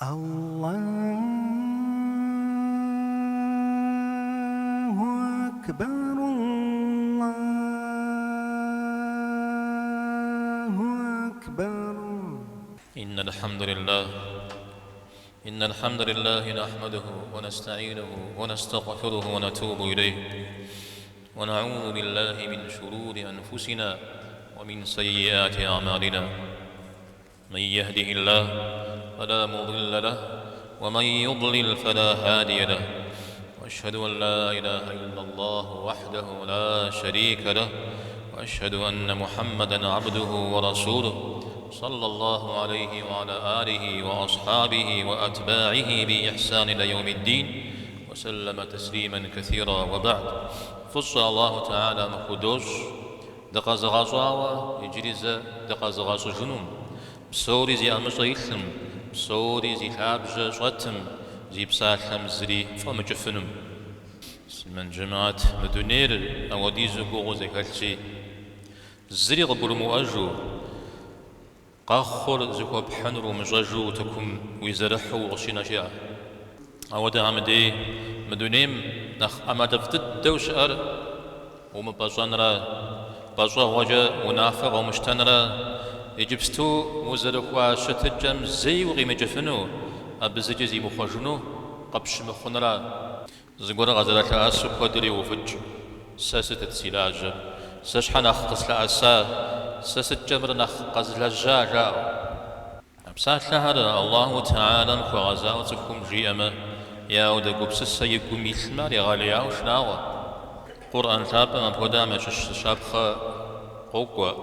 الله أكبر الله أكبر. إن الحمد لله نحمده ونستعينه ونستغفره ونتوب إليه ونعوذ بالله من شرور أنفسنا ومن سيئات أعمالنا. من يهده الله فلا مضل له ومن يضلل فلا هادي له، وأشهد أن لا إله إلا الله وحده لا شريك له، وأشهد أن محمدًا عبده ورسوله صلى الله عليه وعلى آله وأصحابه وأتباعه بإحسان إلى يوم الدين وسلم تسليما كثيرا. وبعد، فصل الله تعالى مخدوش دقا زغازواوا يجريزا دقا زغازو جنوم بسوري زي أمشيثم بسوري زي لابجة شوتم زي بسالهم زري فمجفنم من جماعة مدنير أودي زقوغ زي هالشي زري غبر مؤجو قاخر زكو بحنرو مجاجو تكم ويزرحو وغشينا شيئا أودا عمدي مدنيم نخ أما دفتت دوش أر ومباجانرا باجا وجا ونافع ومشتنرا يجبستو وزرخوا شتجم زي وغي مجفنو أبزجي زي مخوجنو قبش مخنرا زقورا غزرات أسو قدري وفج ساسة تسيلاج سشحن أختص لأسا ساسة جمر نخ قزل الجاجا أبسات لهذا الله تعالى نخو غزاوتكم جيئما يا ودا قبسس يقوم يثمر يغاليا وشناوة قرآن شابا مبهدا مشش شابخ قوقوا.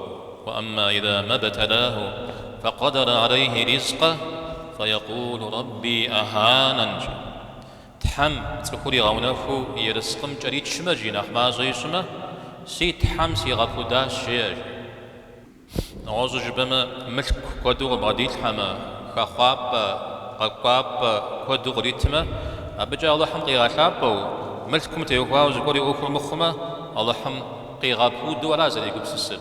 وأما إذا ما ابتلاه فقدر عليه رزقه فيقول ربي أهانن. تحم تخوري غونفو يرزقم جريد شما جيناخ ما زي شما سي تحم سي غفو داش شيج نغوزو جبما ملك قدوغ بغديل حما خخواب ققواب قدوغ ريتما أبجا الله حم قيغا شابو ملكم تيوخواو زقوري أخر مخما الله حم قيغا بودو ولا زي قبسسل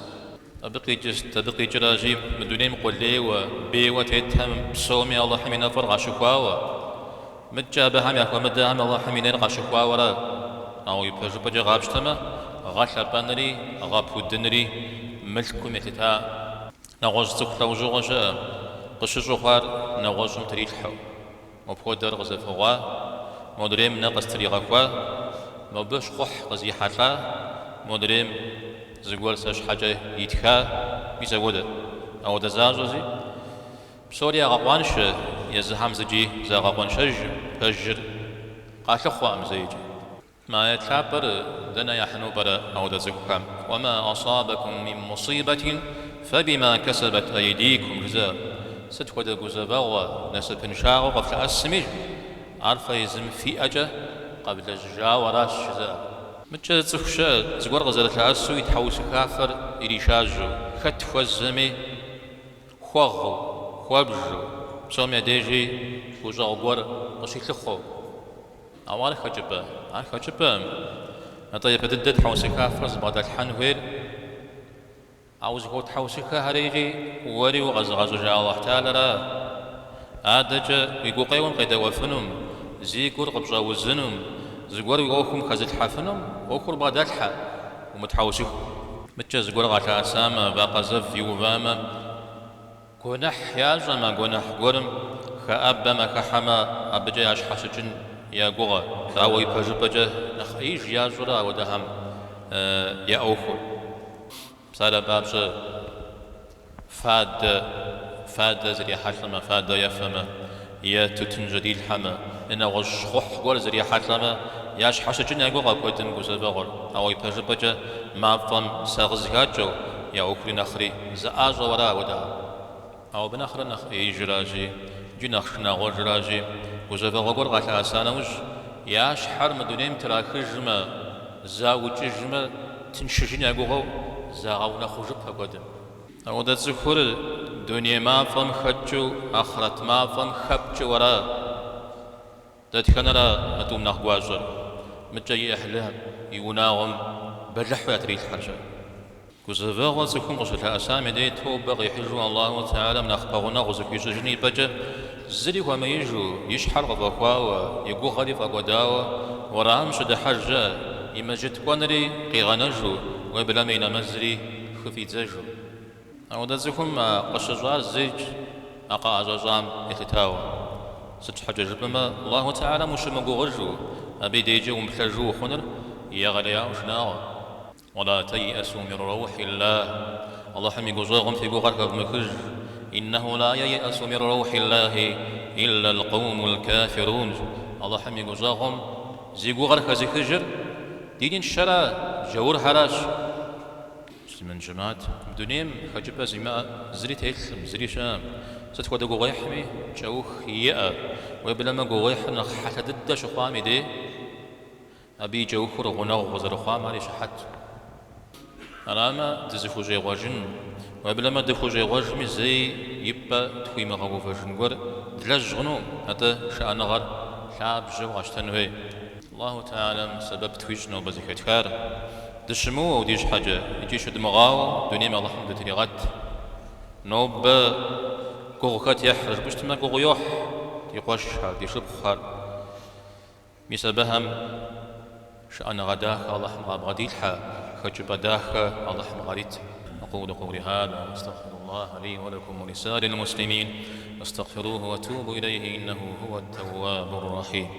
تبقي جراجي مدونين قولي وبيوة تيتهم بسومي الله حمي نفر غاشقواوا متجابه هم يخوى مدام الله حمي نير غاشقواوا را أو يبهجو بجا غابشتما غاشربانري غابودنري ملكم يتتا نغوز تكلا وجوغجا قشجو خوار نغوزم تريلحو مبخودر غزفوا مدريم نقص تريغاكوا مبش قح غزي حالا مدريم زقول ساش حاجة يتخا بيزوده أو دزازوزي بسوريا غقوانش يزهم زجي زغقوان شج فجر قاش خوام زيجي ما يتلابر دنا يحنو برا أو دزكم وما أصابكم من مصيبة فبما كسبت أيديكم جزاء ستخد جزباوا نسب نشاغ قبل أسمج عرف يزم في أجا قبل الجاوراش جزاء متجا تخشى زقور غزالة العسو يتحوس كافر إريشاجو خت خوزمي خوغو خوابجو بسومي ديجي وجاو قور غشي لخو أوالي خجبا عارف خجبا نطيب بدد حوس كافر زباد الحنوير عاوز هو تحوس كهريجي وري وغزغزو جاء الله تعالى را آدجا ويقو قيوم قيدا وفنم زي قور قبجا وزنم زقور يوخم خزل حفنم وخور بغدالحا ومتحوسه متجا زقور غاتا أساما باقا زف يوباما قنح ياجما قنح قرم خأبا ما خحما أبجا ياش حسجن يا قوغا فأوي بجو بجا نخيج ياجرا ودهم يا أوخور بسالة بابجا فاد زري حشما فاد يفما يا تتنجدي الحما إن غشخوح قول زري حشما ياش حشجن يقول قوتن قصبغر أو يبجبجا ما فم سغزهاجو يا أخري نخري زآج ورا ودا أو بنخر نخري جراجي جنخشنا غجراجي قصبغر غاتا أسانوج ياش حرم دونيم تراكجما زاوججما تنشجن يقول زاغونا خجبها قدم أو دا تذكر دنيا ما فم خجو آخرت ما فم خبجو ورا تتكنرا متوم نخواجر متجي أهلها يوناهم بلحوا يتريد حاجة كوزفاغ وزكم غسل أسامي دي توبة يحجوا الله تعالى من أخبارنا غزك يسجني بجا زري وما يجو يشحر غفاوا يقو غريف أقوداوا ورام شد حجة يمجد كونري قيغانجو وبلا مينا مزري خفي زجو أو دزكم قشجار زيج أقا أجاجام يتتاوا ست حجة جبما الله تعالى مش مقوغجو أبي ديجو ومحتاجو خنر يغليا وشناوا ولا تيأسوا من روح الله الله حمي قوزاغم في قوغرك بمكج إنه لا ييأس من روح الله إلا القوم الكافرون الله حمي قوزاغم زي قوغرك زي خجر دينين الشرع جور حراش من جماعة بدونيم خجبة زي ما زري تيثم زري شام ستكوا دقو غيحمي جوخ يأ ويبلما قو غيحنا حتى ضد شخامي دي أبي جوخر غناغ وزر خام علي شحت أراما دزفو جي غاجن وبلما دفو جي غاجمي زي يبا تخوي مغاقو فاجنقور دلاج غنو حتى شأن غر شعب جو عشتنوه الله تعالى سبب تويجنو بزي كتكار دشمو وديش حاجة يجي شد مغاو دونيم الله حمد تريغات نوب قوغكات يحرج بشتما قوغ يوح يقوش حال يشرب خال ميسبهم شأن غداك الله حمد غديلها خجب داك الله حمد أقول قولي هذا واستغفر الله لي ولكم ولسائر المسلمين واستغفروه وتوبوا إليه إنه هو التواب الرحيم.